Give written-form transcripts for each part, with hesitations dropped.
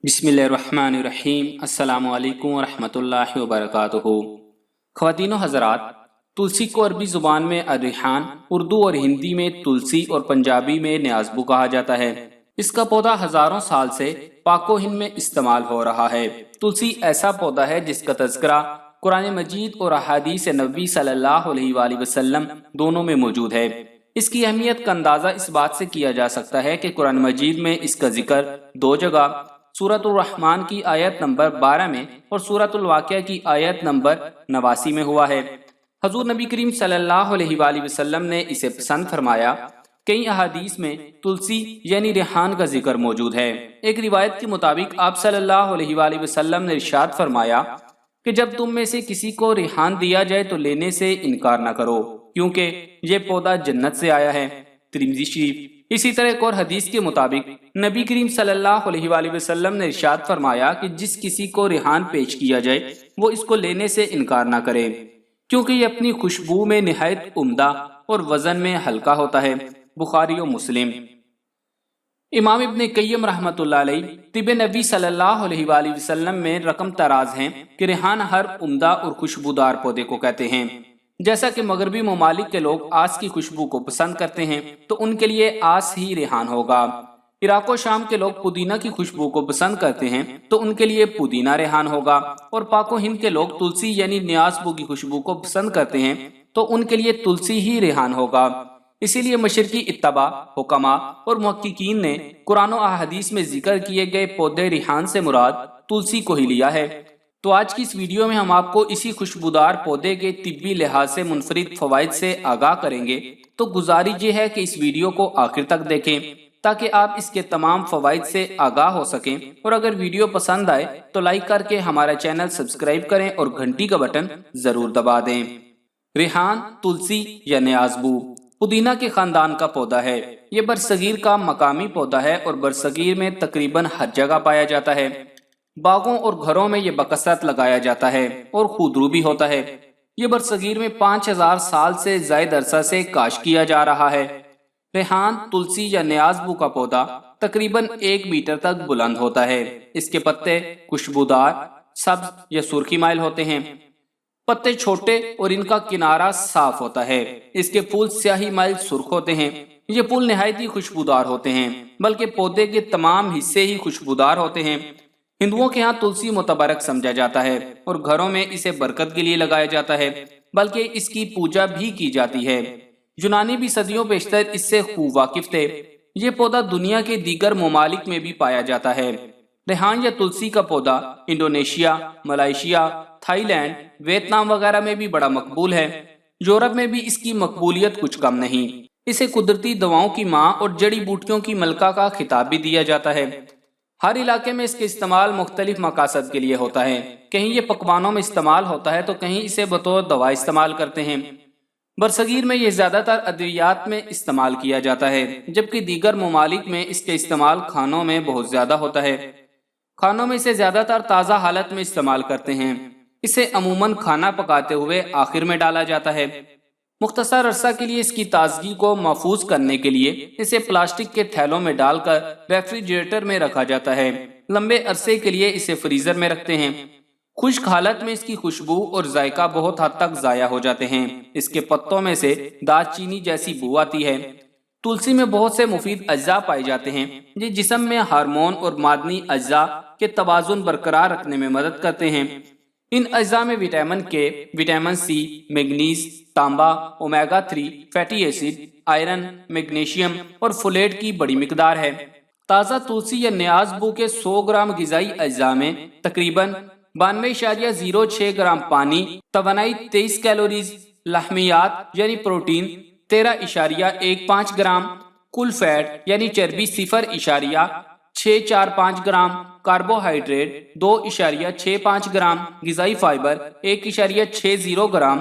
بسم اللہ الرحمن الرحیم۔ السلام علیکم ورحمۃ اللہ وبرکاتہ۔ خواتین و حضرات، تلسی کو عربی زبان میں الریحان، اردو اور ہندی میں تلسی اور پنجابی میں نیازبو کہا جاتا ہے۔ اس کا پودا ہزاروں سال سے پاک و ہند میں استعمال ہو رہا ہے۔ تلسی ایسا پودا ہے جس کا تذکرہ قرآن مجید اور احادیث نبوی صلی اللہ علیہ وآلہ وسلم دونوں میں موجود ہے۔ اس کی اہمیت کا اندازہ اس بات سے کیا جا سکتا ہے کہ قرآن مجید میں اس کا ذکر دو جگہ، سورۃ الرحمن کی آیت نمبر 12 میں اور سورۃ الواقعہ کی آیت نمبر 89 میں ہوا ہے۔ حضور نبی کریم صلی اللہ علیہ وآلہ وسلم نے اسے پسند فرمایا۔ کئی احادیث میں تلسی یعنی ریحان کا ذکر موجود ہے۔ ایک روایت کے مطابق آپ صلی اللہ علیہ وآلہ وسلم نے ارشاد فرمایا کہ جب تم میں سے کسی کو ریحان دیا جائے تو لینے سے انکار نہ کرو، کیونکہ یہ پودا جنت سے آیا ہے۔ ترمذی شریف۔ اسی طرح ایک اور حدیث کے مطابق نبی کریم صلی اللہ علیہ وآلہ وسلم نے ارشاد فرمایا کہ جس کسی کو ریحان پیش کیا جائے وہ اس کو لینے سے انکار نہ کرے، کیونکہ یہ اپنی خوشبو میں نہایت عمدہ اور وزن میں ہلکا ہوتا ہے۔ بخاری و مسلم۔ امام ابن قیم رحمۃ اللہ علیہ طب نبی صلی اللہ علیہ وآلہ وسلم میں رقم تراز ہیں کہ ریحان ہر عمدہ اور خوشبودار پودے کو کہتے ہیں۔ جیسا کہ مغربی ممالک کے لوگ آس کی خوشبو کو پسند کرتے ہیں تو ان کے لیے آس ہی ریحان ہوگا۔ عراق و شام کے لوگ پودینہ کی خوشبو کو پسند کرتے ہیں تو ان کے لیے پودینہ ریحان ہوگا، اور پاک و ہند کے لوگ تلسی یعنی نیازبو کی خوشبو کو پسند کرتے ہیں تو ان کے لیے تلسی ہی ریحان ہوگا۔ اسی لیے مشرقی اتباع، حکماء اور محققین نے قرآن و احادیث میں ذکر کیے گئے پودے ریحان سے مراد تلسی کو ہی لیا ہے۔ تو آج کی اس ویڈیو میں ہم آپ کو اسی خوشبودار پودے کے طبی لحاظ سے منفرد فوائد سے آگاہ کریں گے، تو گزارش یہ ہے کہ اس ویڈیو کو آخر تک دیکھیں تاکہ آپ اس کے تمام فوائد سے آگاہ ہو سکیں، اور اگر ویڈیو پسند آئے تو لائک کر کے ہمارا چینل سبسکرائب کریں اور گھنٹی کا بٹن ضرور دبا دیں۔ ریحان، تلسی یا نیازبو پودینہ کے خاندان کا پودا ہے۔ یہ برصغیر کا مقامی پودا ہے اور برصغیر میں تقریباً ہر جگہ پایا جاتا ہے۔ باغوں اور گھروں میں یہ بکثرت لگایا جاتا ہے اور خودرو بھی ہوتا ہے۔ یہ برصغیر میں 5000 سال سے زائد عرصہ سے کاشت کیا جا رہا ہے۔ ریحان، تلسی یا نیازبو کا پودا تقریباً 1 میٹر تک بلند ہوتا ہے۔ اس کے پتے خوشبودار، سبز یا سرخی مائل ہوتے ہیں۔ پتے چھوٹے اور ان کا کنارہ صاف ہوتا ہے۔ اس کے پھول سیاہی مائل سرخ ہوتے ہیں۔ یہ پھول نہایت ہی خوشبودار ہوتے ہیں، بلکہ پودے کے تمام حصے ہی خوشبودار ہوتے ہیں۔ ہندوؤں کے ہاں تلسی متبرک سمجھا جاتا ہے اور گھروں میں اسے برکت کے لیے لگایا جاتا ہے، بلکہ اس کی پوجا بھی کی جاتی ہے۔ یونانی بھی صدیوں بیشتر اس سے خوب واقف تھے۔ یہ پودا دنیا کے دیگر ممالک میں بھی پایا جاتا ہے۔ ریحان یا تلسی کا پودا Indonesia, Malaysia, Thailand, Vietnam وغیرہ میں بھی بڑا مقبول ہے۔ یورپ میں بھی اس کی مقبولیت کچھ کم نہیں۔ اسے قدرتی دواؤں کی ماں اور جڑی بوٹیوں کی ملکہ کا خطاب بھی دیا جاتا ہے۔ ہر علاقے میں اس کے استعمال مختلف مقاصد کے لیے ہوتا ہے۔ کہیں یہ پکوانوں میں استعمال ہوتا ہے تو کہیں اسے بطور دوا استعمال کرتے ہیں۔ برصغیر میں یہ زیادہ تر ادویات میں استعمال کیا جاتا ہے، جبکہ دیگر ممالک میں اس کے استعمال کھانوں میں بہت زیادہ ہوتا ہے۔ کھانوں میں اسے زیادہ تر تازہ حالت میں استعمال کرتے ہیں۔ اسے عموماً کھانا پکاتے ہوئے آخر میں ڈالا جاتا ہے۔ مختصر عرصہ کے لیے اس کی تازگی کو محفوظ کرنے کے لیے اسے پلاسٹک کے تھیلوں میں ڈال کر ریفریجریٹر میں رکھا جاتا ہے۔ لمبے عرصے کے لیے اسے فریزر میں رکھتے ہیں۔ خشک حالت میں اس کی خوشبو اور ذائقہ بہت حد تک ضائع ہو جاتے ہیں۔ اس کے پتوں میں سے دار چینی جیسی بو آتی ہے۔ تلسی میں بہت سے مفید اجزاء پائے جاتے ہیں جو جسم میں ہارمون اور معدنی اجزاء کے توازن برقرار رکھنے میں مدد کرتے ہیں۔ ان اجزاء میں وٹامن کے، وٹامن سی، میگنیز، تانبا، omega 3 fatty acid, iron, magnesium اور فولیٹ کی بڑی مقدار ہے۔ تازہ تلسی یا نیازبو کے 100 گرام غذائی اجزاء میں تقریباً 92.06 گرام پانی، توانائی 23 کیلوریز، لحمیات یعنی پروٹین 13.15 گرام، کل فیٹ یعنی چربی 0.645 گرام، کاربوہائیڈریٹ 2.65 گرام، غذائی فائبر 1.60 گرام،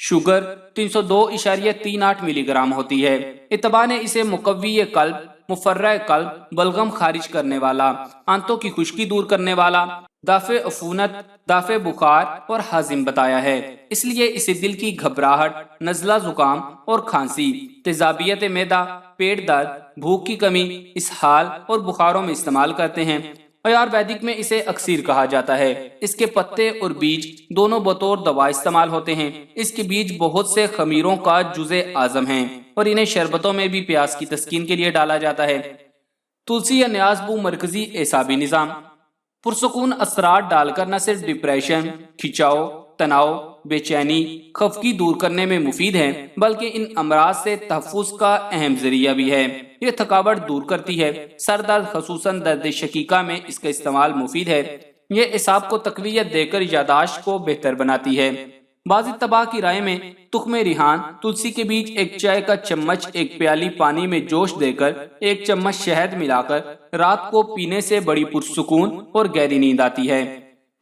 شوگر 302.38 ملی گرام ہوتی ہے۔ اتباع نے اسے مقوی قلب، مفرح قلب، بلغم خارج کرنے والا، آنتوں کی خشکی دور کرنے والا، دافع عفونت، دافع بخار اور ہاضم بتایا ہے۔ اس لیے اسے دل کی گھبراہٹ، نزلہ زکام اور کھانسی، تیزابیت معدہ، پیٹ درد، بھوک کی کمی، اسہال اور بخاروں میں استعمال کرتے ہیں۔ آیورویدک میں اسے اکسیر کہا جاتا ہے۔ اس کے پتے اور بیج دونوں بطور دوا استعمال ہوتے ہیں۔ اس کے بیج بہت سے خمیروں کا جزء اعظم ہیں اور انہیں شربتوں میں بھی پیاس کی تسکین کے لیے ڈالا جاتا ہے۔ تلسی یا نیازبو مرکزی اعصابی نظام، پرسکون اثرات ڈال کر نہ صرف ڈپریشن، کھچاؤ، تناؤ، بے چینی، خفگی دور کرنے میں مفید ہے بلکہ ان امراض سے تحفظ کا اہم ذریعہ بھی ہے۔ یہ تھکاوٹ دور کرتی ہے۔ سر درد خصوصاً درد شقیقہ میں اس کا استعمال مفید ہے۔ یہ اعصاب کو تقویت دے کر یاداشت کو بہتر بناتی ہے۔ بعض اتباع کی رائے میں تخم ریحان، تلسی کے بیج، ایک چائے کا چمچ ایک پیالی پانی میں جوش دے کر ایک چمچ شہد ملا کر رات کو پینے سے بڑی پرسکون اور گہری نیند آتی ہے۔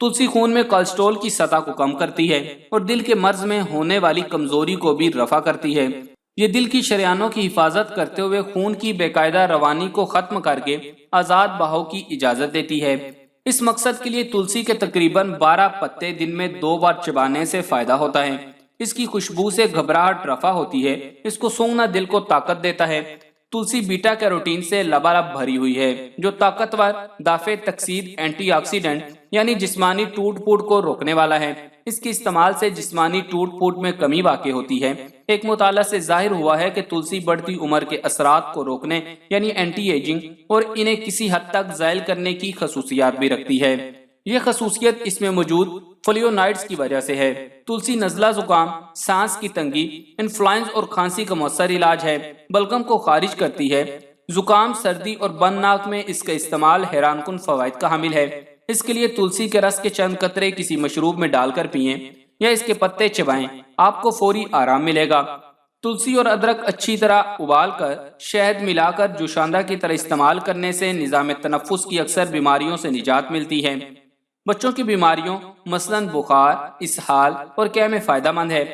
تلسی خون میں کولیسٹرول کی سطح کو کم کرتی ہے اور دل کے مرض میں ہونے والی کمزوری کو بھی رفع کرتی ہے۔ یہ دل کی شریانوں کی حفاظت کرتے ہوئے خون کی بے قاعدہ روانی کو ختم کر کے آزاد بہاؤ کی اجازت دیتی ہے۔ اس مقصد کے لیے تلسی کے تقریباً 12 پتے دن میں 2 بار چبانے سے فائدہ ہوتا ہے۔ اس کی خوشبو سے گھبراہٹ رفع ہوتی ہے۔ اس کو سونگھنا دل کو طاقت دیتا ہے۔ تلسی بیٹا کیروٹین سے لبالب بھری ہوئی ہے جو طاقتور دافع تکسید اینٹی آکسیڈنٹ یعنی جسمانی ٹوٹ پھوٹ کو روکنے والا ہے۔ اس کے استعمال سے جسمانی ٹوٹ پھوٹ میں کمی واقع ہوتی ہے۔ ایک مطالعہ سے ظاہر ہوا ہے کہ تلسی بڑھتی عمر کے اثرات کو روکنے یعنی اینٹی ایجنگ اور انہیں کسی حد تک زائل کرنے کی خصوصیات بھی رکھتی ہے۔ یہ خصوصیت اس میں موجود فلیونائڈز کی وجہ سے ہے۔ تلسی نزلہ زکام، سانس کی تنگی، انفلوئنزا اور کھانسی کا مؤثر علاج ہے۔ بلغم کو خارج کرتی ہے۔ زکام، سردی اور بند ناک میں اس کا استعمال حیران کن فوائد کا حامل ہے۔ اس کے لیے تلسی کے رس کے چند قطرے کسی مشروب میں ڈال کر پئیں یا اس کے پتے چبائیں، آپ کو فوری آرام ملے گا۔ تلسی اور ادرک اچھی طرح ابال کر شہد ملا کر جوشاندہ کی طرح استعمال کرنے سے نظام تنفس کی اکثر بیماریوں سے نجات ملتی ہے۔ بچوں کی بیماریوں مثلاً بخار، اسہال اور قے میں فائدہ مند ہے۔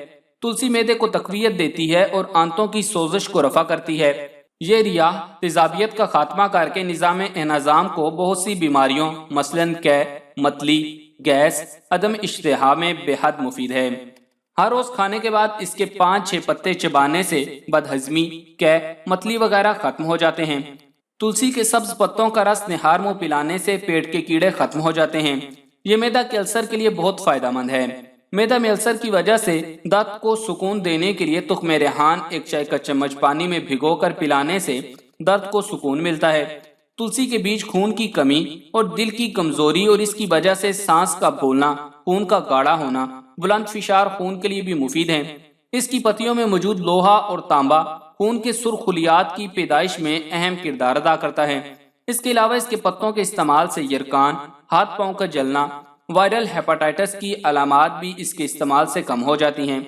تلسی معدے کو تقویت دیتی ہے اور آنتوں کی سوزش کو رفع کرتی ہے۔ یہ ریاح تیزابیت کا خاتمہ کر کے نظام انہضام کو بہت سی بیماریوں مثلاً قے، متلی، گیس، عدم اشتہا میں بے حد مفید ہے۔ ہر روز کھانے کے بعد اس کے 5-6 پتے چبانے سے بدہضمی، قے، متلی وغیرہ ختم ہو جاتے ہیں۔ تلسی کے سبز پتوں کا رس نہار منہ پلانے سے پیٹ کے کیڑے ختم ہو جاتے ہیں۔ یہ معدہ کے السر کے لیے بہت فائدہ مند ہے۔ معدہ میں السر کی وجہ سے دانت کو سکون دینے کے لیے تخم ریحان ایک چائے کا چمچ پانی میں بھگو کر پلانے سے درد کو سکون ملتا ہے۔ تلسی کے بیج خون کی کمی اور دل کی کمزوری اور اس کی وجہ سے سانس کا پھولنا، خون کا گاڑھا ہونا، بلند فشار خون کے لیے بھی مفید ہیں۔ اس کی پتیوں میں موجود لوہا اور تانبا خون کے سرخ خلیات کی پیدائش میں اہم کردار ادا کرتا ہے۔ اس کے علاوہ اس کے پتوں کے استعمال سے یرکان، ہاتھ پاؤں کا جلنا، وائرل ہیپاٹائٹس کی علامات بھی اس کے استعمال سے کم ہو جاتی ہیں۔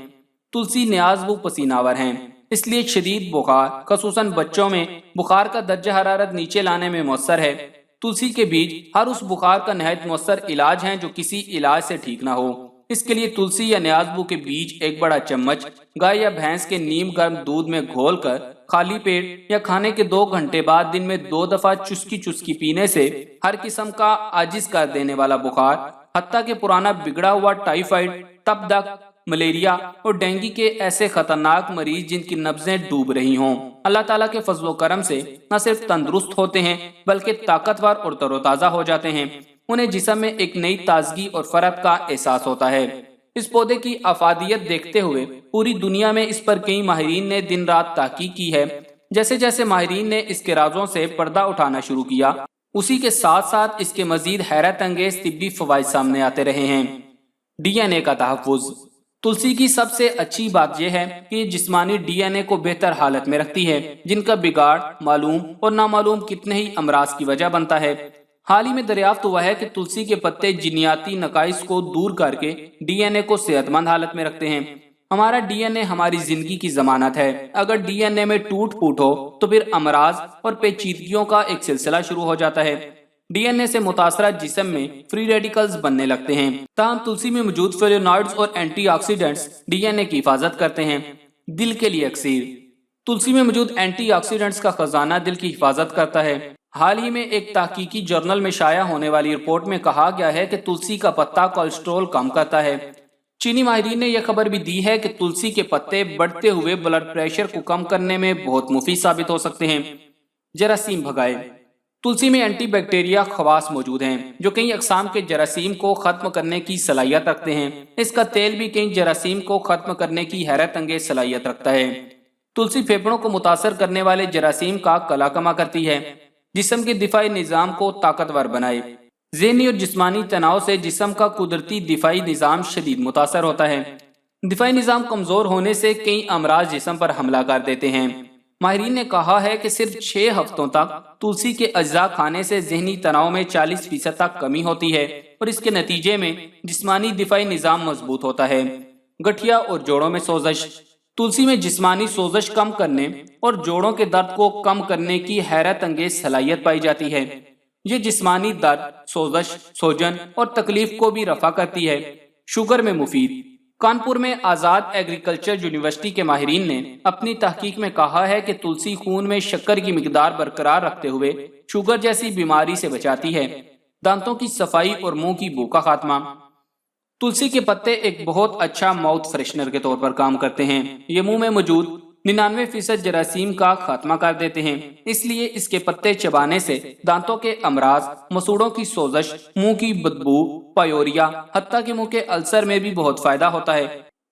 تلسی نیازبو پسینہ آور ہیں، اس لیے شدید بخار خصوصاً بچوں میں بخار کا درجہ حرارت نیچے لانے میں مؤثر ہے۔ تلسی کے بیج ہر اس بخار کا نہایت مؤثر علاج ہیں جو کسی علاج سے ٹھیک نہ ہو۔ اس کے لیے تلسی یا نیازبو کے بیج ایک بڑا چمچ گائے یا بھینس کے نیم گرم دودھ میں گھول کر خالی پیٹ یا کھانے کے 2 گھنٹے بعد دن میں 2 دفعہ چسکی پینے سے ہر قسم کا عاجز کر دینے والا بخار، حتیٰ کہ پرانا بگڑا ہوا ٹائیفائڈ، تپ دق، ملیریا اور ڈینگی کے ایسے خطرناک مریض جن کی نبضیں ڈوب رہی ہوں، اللہ تعالیٰ کے فضل و کرم سے نہ صرف تندرست ہوتے ہیں بلکہ طاقتور اور تر و تازہ ہو جاتے ہیں۔ انہیں جسم میں ایک نئی تازگی اور فرحت کا احساس ہوتا ہے۔ اس پودے کی افادیت دیکھتے ہوئے پوری دنیا میں اس پر کئی ماہرین نے دن رات تحقیق کی ہے۔ جیسے جیسے ماہرین نے اس کے رازوں سے پردہ اٹھانا شروع کیا، اسی کے ساتھ ساتھ اس کے مزید حیرت انگیز طبی فوائد سامنے آتے رہے ہیں۔ ڈی این اے کا تحفظ۔ تلسی کی سب سے اچھی بات یہ ہے کہ یہ جسمانی ڈی این اے کو بہتر حالت میں رکھتی ہے، جن کا بگاڑ معلوم اور نامعلوم کتنے ہی امراض کی وجہ بنتا ہے۔ حال ہی میں دریافت ہوا ہے کہ تلسی کے پتے جینیاتی نقائص کو دور کر کے ڈی این اے کو صحت مند حالت میں رکھتے ہیں۔ ہمارا ڈی این اے ہماری زندگی کی ضمانت ہے۔ اگر ڈی این اے میں ٹوٹ پھوٹ ہو تو پھر امراض اور پیچیدگیوں کا ایک سلسلہ شروع ہو جاتا ہے۔ ڈی این اے سے متاثرہ جسم میں فری ریڈیکلز بننے لگتے ہیں۔ تاہم تلسی میں موجود فلیونائڈز اور اینٹی آکسیڈنٹس ڈی این اے کی حفاظت کرتے ہیں۔ دل کے لیے اکسیر۔ تلسی میں موجود اینٹی آکسیڈنٹس کا خزانہ دل کی حفاظت کرتا ہے۔ حال ہی میں ایک تحقیقی جرنل میں شائع ہونے والی رپورٹ میں کہا گیا ہے کہ تلسی کا پتا کولیسٹرول کم کرتا ہے۔ چینی ماہرین نے یہ خبر بھی دی ہے کہ تلسی کے پتے بڑھتے ہوئے بلڈ پریشر کو کم کرنے میں بہت مفید ثابت ہو سکتے ہیں۔ جراثیم بھگائے۔ تلسی میں اینٹی بیکٹیریا خواص موجود ہیں جو کئی اقسام کے جراثیم کو ختم کرنے کی صلاحیت رکھتے ہیں۔ اس کا تیل بھی کئی جراثیم کو ختم کرنے کی حیرت انگیز صلاحیت رکھتا ہے۔ تلسی پھیپھڑوں کو متاثر کرنے والے جراثیم کا قلع کما کرتی ہے، جسم کے دفاعی نظام کو طاقتور بنائے۔ ذہنی اور جسمانی تناؤ سے جسم کا قدرتی دفاعی نظام شدید متاثر ہوتا ہے۔ دفاعی نظام کمزور ہونے سے کئی امراض جسم پر حملہ کر دیتے ہیں۔ ماہرین نے کہا ہے کہ صرف 6 ہفتوں تک تلسی کے اجزاء کھانے سے ذہنی تناؤ میں 40% تک کمی ہوتی ہے اور اس کے نتیجے میں جسمانی دفاعی نظام مضبوط ہوتا ہے۔ گٹھیا اور جوڑوں میں سوزش۔ تلسی میں جسمانی سوزش کم کرنے اور جوڑوں کے درد کو کم کرنے کی حیرت انگیز صلاحیت پائی جاتی ہے۔ یہ جسمانی درد، سوزش، سوجن اور تکلیف کو بھی رفع کرتی ہے۔ شوگر میں مفید۔ کانپور میں آزاد ایگریکلچر یونیورسٹی کے ماہرین نے اپنی تحقیق میں کہا ہے کہ تلسی خون میں شکر کی مقدار برقرار رکھتے ہوئے شوگر جیسی بیماری سے بچاتی ہے۔ دانتوں کی صفائی اور منہ کی بو کا خاتمہ۔ تلسی کے پتے ایک بہت اچھا ماؤتھ فریشنر کے طور پر کام کرتے ہیں۔ یہ منہ میں موجود 99% جراثیم کا خاتمہ کر دیتے ہیں، اس لیے اس کے پتے چبانے سے دانتوں کے امراض، مسوڑوں کی سوزش، منہ کی بدبو، پایوریا، حتیٰ کہ منہ کے السر میں بھی بہت فائدہ ہوتا ہے۔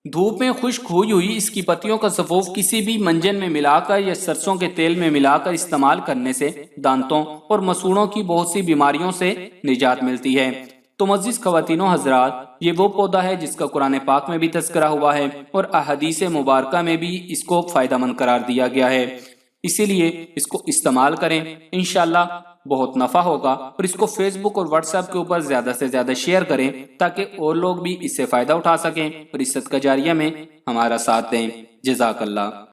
دھوپ میں خشک ہوئی اس کی پتیوں کا سفوف کسی بھی منجن میں ملا کر یا سرسوں کے تیل میں ملا کر استعمال کرنے سے دانتوں اور مسوڑوں کی بہت سی بیماریوں سے نجات ملتی ہے۔ تو معزز خواتین و حضرات، یہ وہ پودا ہے جس کا قرآن پاک میں بھی تذکرہ ہوا ہے اور احادیث مبارکہ میں بھی اس کو فائدہ مند قرار دیا گیا ہے۔ اسی لیے اس کو استعمال کریں، انشاءاللہ بہت نفع ہوگا، اور اس کو فیس بک اور واٹس ایپ کے اوپر زیادہ سے زیادہ شیئر کریں تاکہ اور لوگ بھی اس سے فائدہ اٹھا سکیں اور اس صدقہ جاریہ میں ہمارا ساتھ دیں۔ جزاک اللہ۔